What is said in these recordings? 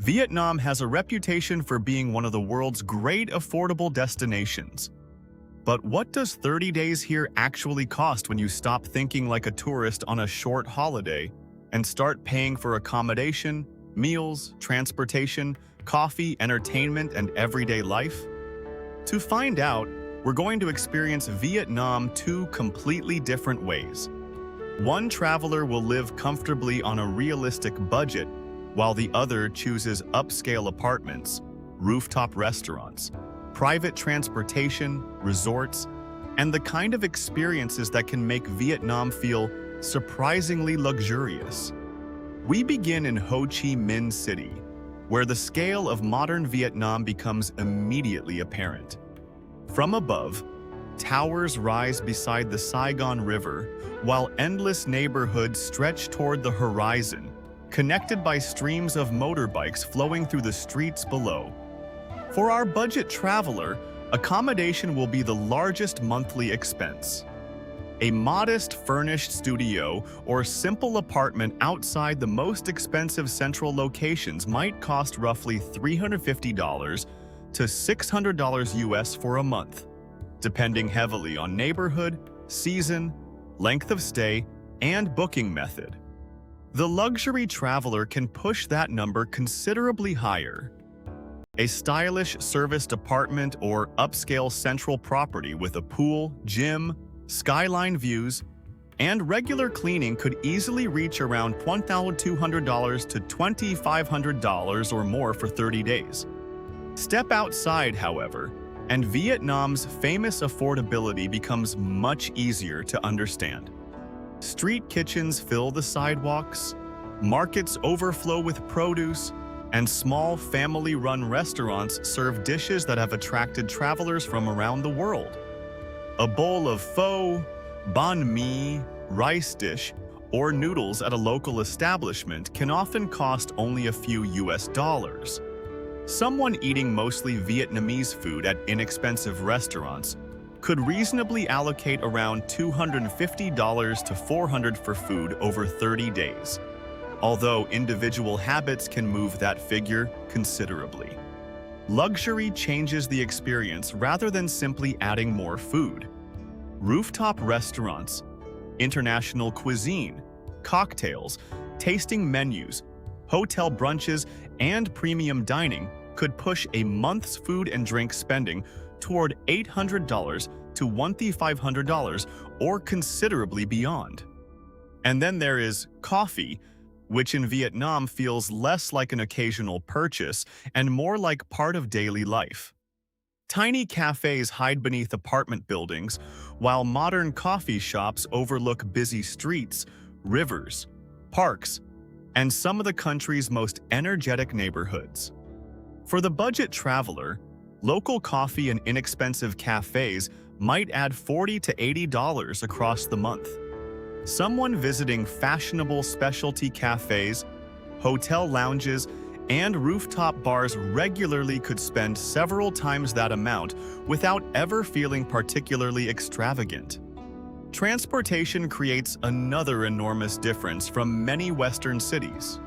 Vietnam has a reputation for being one of the world's great affordable destinations. But what does 30 days here actually cost when you stop thinking like a tourist on a short holiday and start paying for accommodation, meals, transportation, coffee, entertainment, and everyday life? To find out, we're going to experience Vietnam two completely different ways. One traveler will live comfortably on a realistic budget, while the other chooses upscale apartments, rooftop restaurants, private transportation, resorts, and the kind of experiences that can make Vietnam feel surprisingly luxurious. We begin in Ho Chi Minh City, where the scale of modern Vietnam becomes immediately apparent. From above, towers rise beside the Saigon River, while endless neighborhoods stretch toward the horizon, connected by streams of motorbikes flowing through the streets below. For our budget traveler, accommodation will be the largest monthly expense. A modest furnished studio or simple apartment outside the most expensive central locations might cost roughly $350 to $600 US for a month, depending heavily on neighborhood, season, length of stay, and booking method. The luxury traveler can push that number considerably higher. A stylish serviced apartment or upscale central property with a pool, gym, skyline views, and regular cleaning could easily reach around $1,200 to $2,500 or more for 30 days. Step outside, however, and Vietnam's famous affordability becomes much easier to understand. Street kitchens fill the sidewalks, markets overflow with produce, and small family-run restaurants serve dishes that have attracted travelers from around the world. A bowl of pho, banh mi, rice dish, or noodles at a local establishment can often cost only a few US dollars. Someone eating mostly Vietnamese food at inexpensive restaurants could reasonably allocate around $250 to $400 for food over 30 days, although individual habits can move that figure considerably. Luxury changes the experience rather than simply adding more food. Rooftop restaurants, international cuisine, cocktails, tasting menus, hotel brunches, and premium dining could push a month's food and drink spending toward $800 to $1,500 or considerably beyond. And then there is coffee, which in Vietnam feels less like an occasional purchase and more like part of daily life. Tiny cafes hide beneath apartment buildings, while modern coffee shops overlook busy streets, rivers, parks, and some of the country's most energetic neighborhoods. For the budget traveler, local coffee and inexpensive cafes might add $40 to $80 across the month. Someone visiting fashionable specialty cafes, hotel lounges, and rooftop bars regularly could spend several times that amount without ever feeling particularly extravagant. Transportation creates another enormous difference from many Western cities.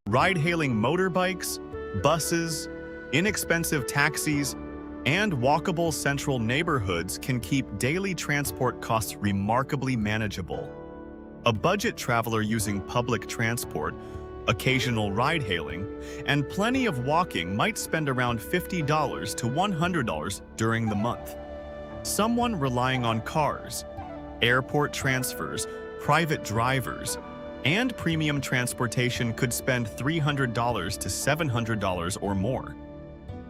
Ride-hailing motorbikes, buses, inexpensive taxis, and walkable central neighborhoods can keep daily transport costs remarkably manageable. A budget traveler using public transport, occasional ride-hailing, and plenty of walking might spend around $50 to $100 during the month. Someone relying on cars, airport transfers, private drivers, and premium transportation could spend $300 to $700 or more.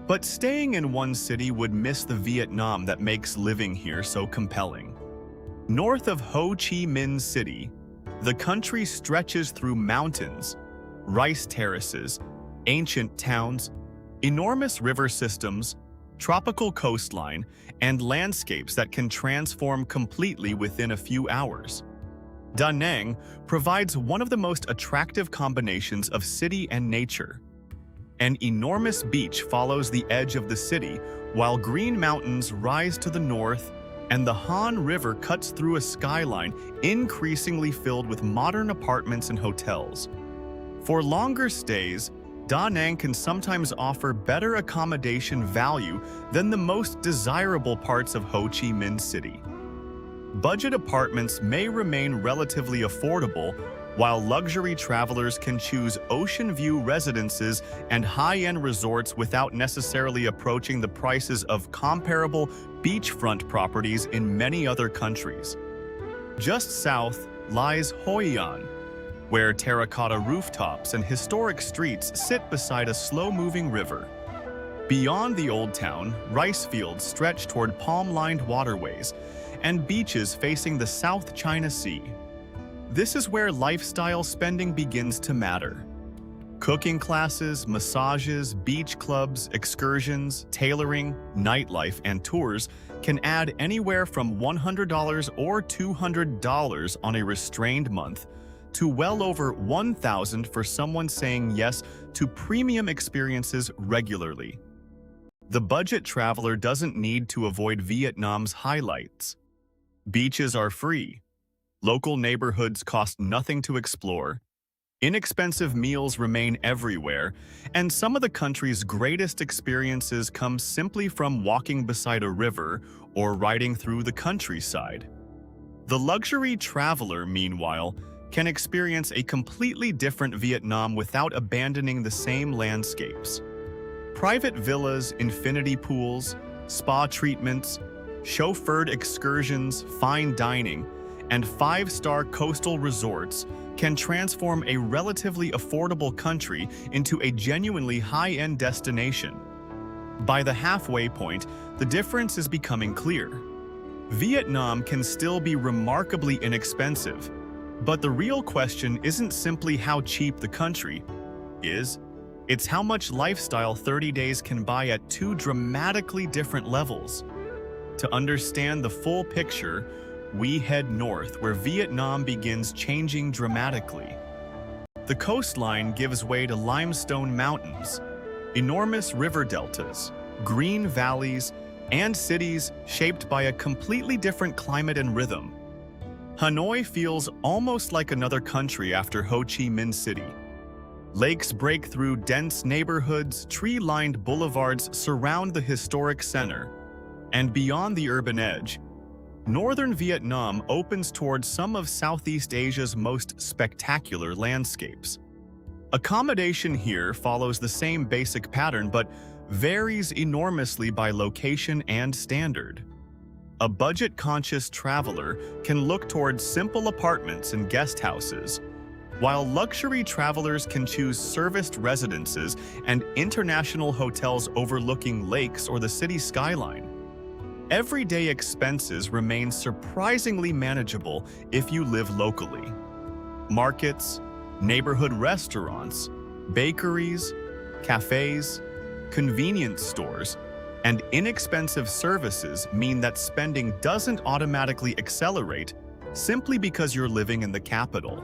But staying in one city would miss the Vietnam that makes living here so compelling. North of Ho Chi Minh City, the country stretches through mountains, rice terraces, ancient towns, enormous river systems, tropical coastline, and landscapes that can transform completely within a few hours. Da Nang provides one of the most attractive combinations of city and nature. An enormous beach follows the edge of the city, while green mountains rise to the north, and the Han River cuts through a skyline increasingly filled with modern apartments and hotels. For longer stays, Da Nang can sometimes offer better accommodation value than the most desirable parts of Ho Chi Minh City. Budget apartments may remain relatively affordable, while luxury travelers can choose ocean view residences and high-end resorts without necessarily approaching the prices of comparable beachfront properties in many other countries. Just south lies Hoi An, where terracotta rooftops and historic streets sit beside a slow-moving river. Beyond the old town, rice fields stretch toward palm-lined waterways and beaches facing the South China Sea. This is where lifestyle spending begins to matter. Cooking classes, massages, beach clubs, excursions, tailoring, nightlife, and tours can add anywhere from $100 or $200 on a restrained month to well over $1,000 for someone saying yes to premium experiences regularly. The budget traveler doesn't need to avoid Vietnam's highlights. Beaches are free. Local neighborhoods cost nothing to explore. Inexpensive meals remain everywhere, and some of the country's greatest experiences come simply from walking beside a river or riding through the countryside. The luxury traveler, meanwhile, can experience a completely different Vietnam without abandoning the same landscapes. Private villas, infinity pools, spa treatments, chauffeured excursions, fine dining, and five-star coastal resorts can transform a relatively affordable country into a genuinely high-end destination. By the halfway point, the difference is becoming clear. Vietnam can still be remarkably inexpensive, but the real question isn't simply how cheap the country is, it's how much lifestyle 30 days can buy at two dramatically different levels. To understand the full picture, we head north where Vietnam begins changing dramatically. The coastline gives way to limestone mountains, enormous river deltas, green valleys, and cities shaped by a completely different climate and rhythm. Hanoi feels almost like another country after Ho Chi Minh City. Lakes break through dense neighborhoods, tree-lined boulevards surround the historic center, and beyond the urban edge, northern Vietnam opens towards some of Southeast Asia's most spectacular landscapes. Accommodation here follows the same basic pattern but varies enormously by location and standard. A budget-conscious traveler can look towards simple apartments and guest houses, while luxury travelers can choose serviced residences and international hotels overlooking lakes or the city skyline. Everyday expenses remain surprisingly manageable if you live locally. Markets, neighborhood restaurants, bakeries, cafes, convenience stores, and inexpensive services mean that spending doesn't automatically accelerate simply because you're living in the capital.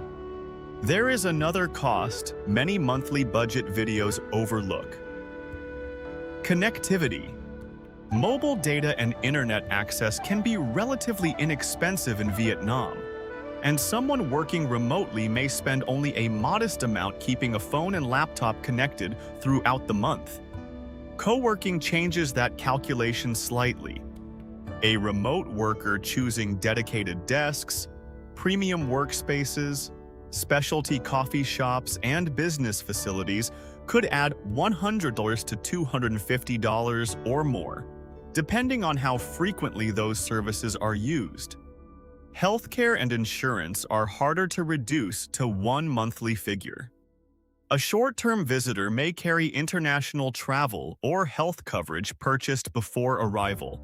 There is another cost many monthly budget videos overlook: connectivity. Mobile data and internet access can be relatively inexpensive in Vietnam, and someone working remotely may spend only a modest amount keeping a phone and laptop connected throughout the month. Coworking changes that calculation slightly. A remote worker choosing dedicated desks, premium workspaces, specialty coffee shops, and business facilities could add $100 to $250 or more, depending on how frequently those services are used. Healthcare and insurance are harder to reduce to one monthly figure. A short-term visitor may carry international travel or health coverage purchased before arrival,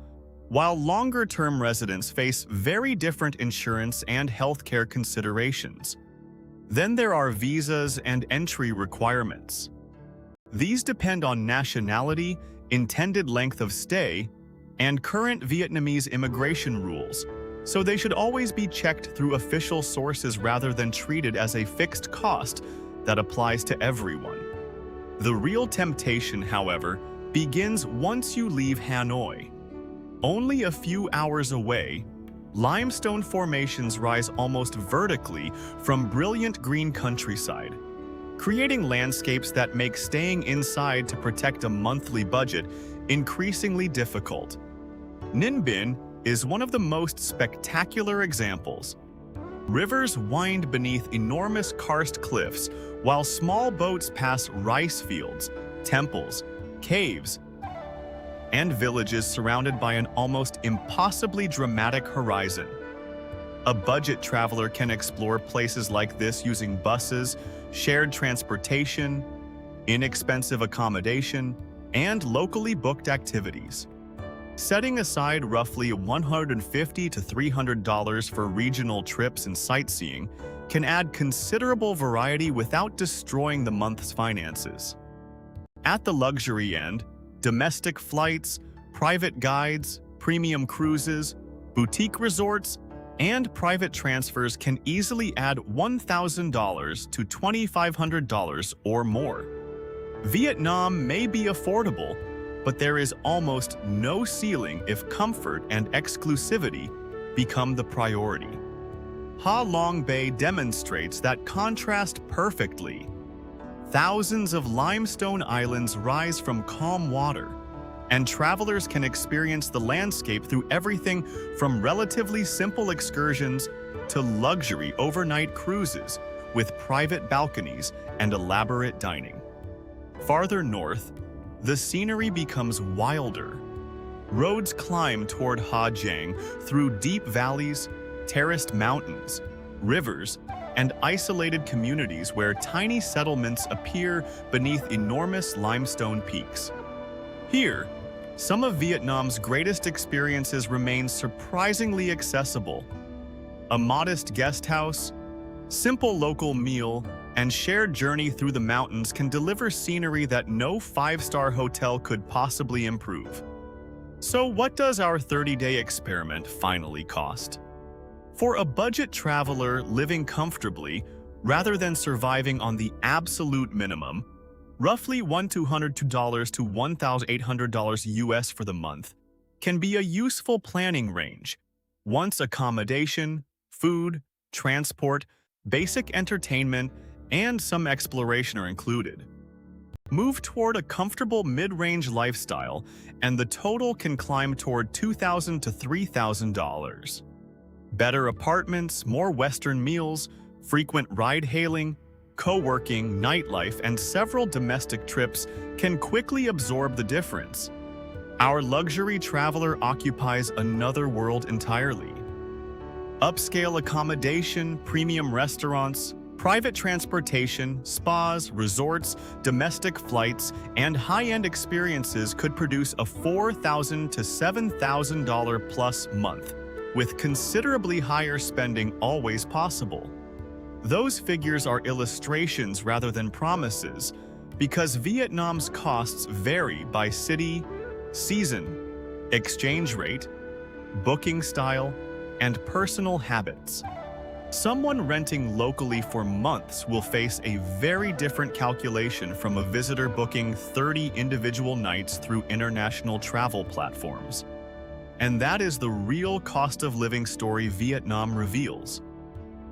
while longer-term residents face very different insurance and healthcare considerations. Then there are visas and entry requirements. These depend on nationality, intended length of stay, and current Vietnamese immigration rules, so they should always be checked through official sources rather than treated as a fixed cost that applies to everyone. The real temptation, however, begins once you leave Hanoi. Only a few hours away, limestone formations rise almost vertically from brilliant green countryside. creating landscapes that make staying inside to protect a monthly budget increasingly difficult. Ninh Binh is one of the most spectacular examples. Rivers wind beneath enormous karst cliffs, while small boats pass rice fields, temples, caves, and villages surrounded by an almost impossibly dramatic horizon. A budget traveler can explore places like this using buses, shared transportation, inexpensive accommodation, and locally booked activities. Setting aside roughly $150 to $300 for regional trips and sightseeing can add considerable variety without destroying the month's finances. At the luxury end, domestic flights, private guides, premium cruises, boutique resorts, and private transfers can easily add $1,000 to $2,500 or more. Vietnam may be affordable, but there is almost no ceiling if comfort and exclusivity become the priority. Ha Long Bay demonstrates that contrast perfectly. Thousands of limestone islands rise from calm water, and travelers can experience the landscape through everything from relatively simple excursions to luxury overnight cruises with private balconies and elaborate dining. Farther north, the scenery becomes wilder. Roads climb toward Ha Giang through deep valleys, terraced mountains, rivers, and isolated communities where tiny settlements appear beneath enormous limestone peaks. Here, some of Vietnam's greatest experiences remain surprisingly accessible. A modest guest house, simple local meal, and shared journey through the mountains can deliver scenery that no five-star hotel could possibly improve. So what does our 30-day experiment finally cost? For a budget traveler living comfortably, rather than surviving on the absolute minimum, roughly $1,200 to $1,800 US for the month can be a useful planning range, once accommodation, food, transport, basic entertainment, and some exploration are included. Move toward a comfortable mid-range lifestyle, and the total can climb toward $2,000 to $3,000. Better apartments, more Western meals, frequent ride-hailing, co-working, nightlife, and several domestic trips can quickly absorb the difference. Our luxury traveler occupies another world entirely. Upscale accommodation, premium restaurants, private transportation, spas, resorts, domestic flights, and high-end experiences could produce a $4,000 to $7,000 plus month, with considerably higher spending always possible. Those figures are illustrations rather than promises, because Vietnam's costs vary by city, season, exchange rate, booking style, and personal habits. Someone renting locally for months will face a very different calculation from a visitor booking 30 individual nights through international travel platforms. And that is the real cost of living story Vietnam reveals.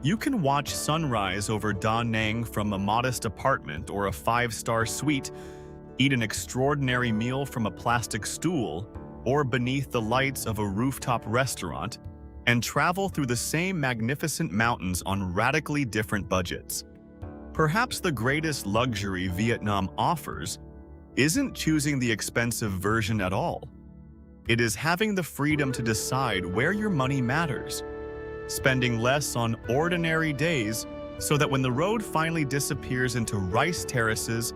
You can watch sunrise over Da Nang from a modest apartment or a five-star suite, eat an extraordinary meal from a plastic stool, or beneath the lights of a rooftop restaurant, and travel through the same magnificent mountains on radically different budgets. Perhaps the greatest luxury Vietnam offers isn't choosing the expensive version at all. It is having the freedom to decide where your money matters, spending less on ordinary days so that when the road finally disappears into rice terraces,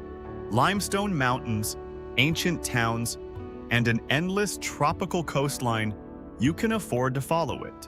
limestone mountains, ancient towns, and an endless tropical coastline, you can afford to follow it.